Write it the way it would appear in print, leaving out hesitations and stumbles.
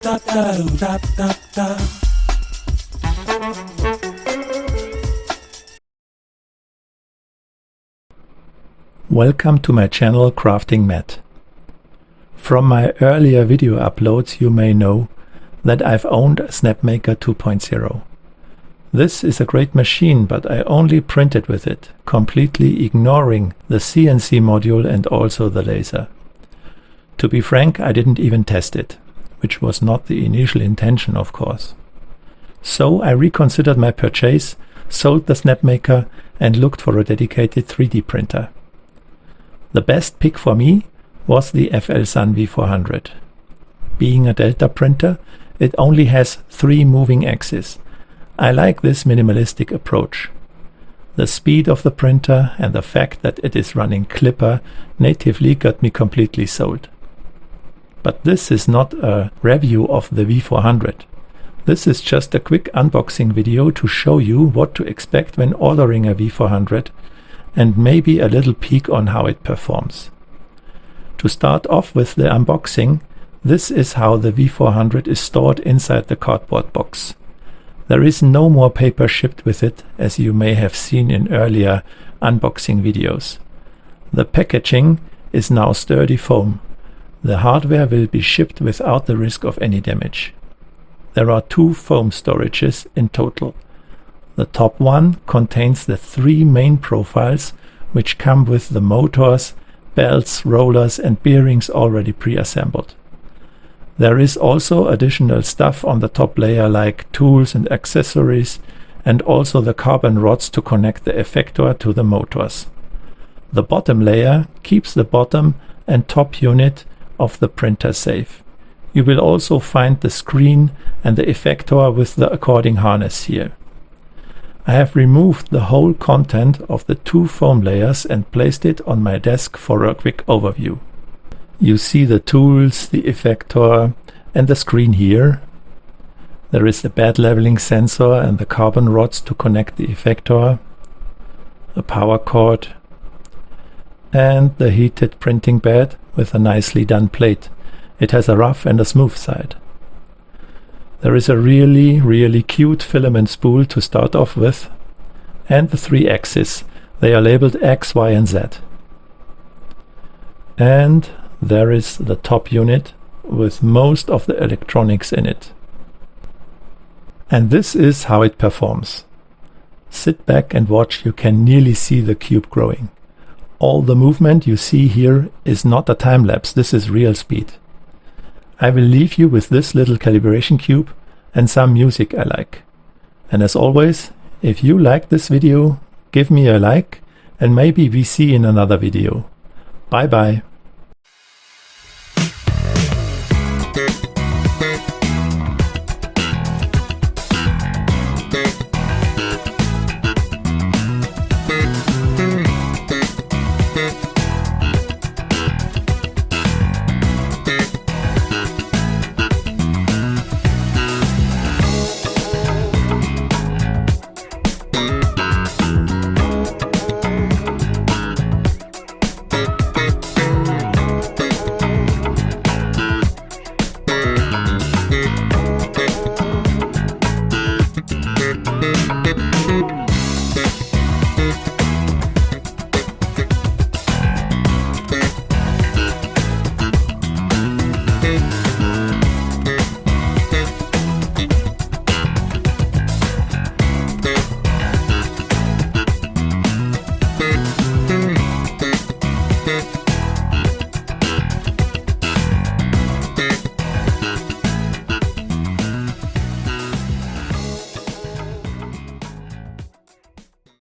Welcome to my channel Crafting Matt. From my earlier video uploads you may know that I've owned a Snapmaker 2.0. This is a great machine, but I only printed with it, completely ignoring the CNC module and also the laser. To be frank, I didn't even test it, which was not the initial intention, of course. So I reconsidered my purchase, sold the Snapmaker and looked for a dedicated 3D printer. The best pick for me was the FLSUN V400. Being a Delta printer, it only has 3 moving axes. I like this minimalistic approach. The speed of the printer and the fact that it is running Clipper natively got me completely sold. But this is not a review of the V400. This is just a quick unboxing video to show you what to expect when ordering a V400 and maybe a little peek on how it performs. To start off with the unboxing, this is how the V400 is stored inside the cardboard box. There is no more paper shipped with it, as you may have seen in earlier unboxing videos. The packaging is now sturdy foam. The hardware will be shipped without the risk of any damage. There are 2 foam storages in total. The top one contains the 3 main profiles which come with the motors, belts, rollers and bearings already pre-assembled. There is also additional stuff on the top layer like tools and accessories, and also the carbon rods to connect the effector to the motors. The bottom layer keeps the bottom and top unit of the printer safe. You will also find the screen and the effector with the according harness here. I have removed the whole content of the 2 foam layers and placed it on my desk for a quick overview. You see the tools, the effector and the screen here. There is the bed leveling sensor and the carbon rods to connect the effector, a power cord and the heated printing bed with a nicely done plate. It has a rough and a smooth side. There is a really cute filament spool to start off with and the 3 axes. They are labeled X, Y and Z. And there is the top unit with most of the electronics in it. And this is how it performs. Sit back and watch, you can nearly see the cube growing. All the movement you see here is not a time lapse, this is real speed. I will leave you with this little calibration cube and some music I like. And as always, if you like this video, give me a like and maybe we see in another video. Bye bye.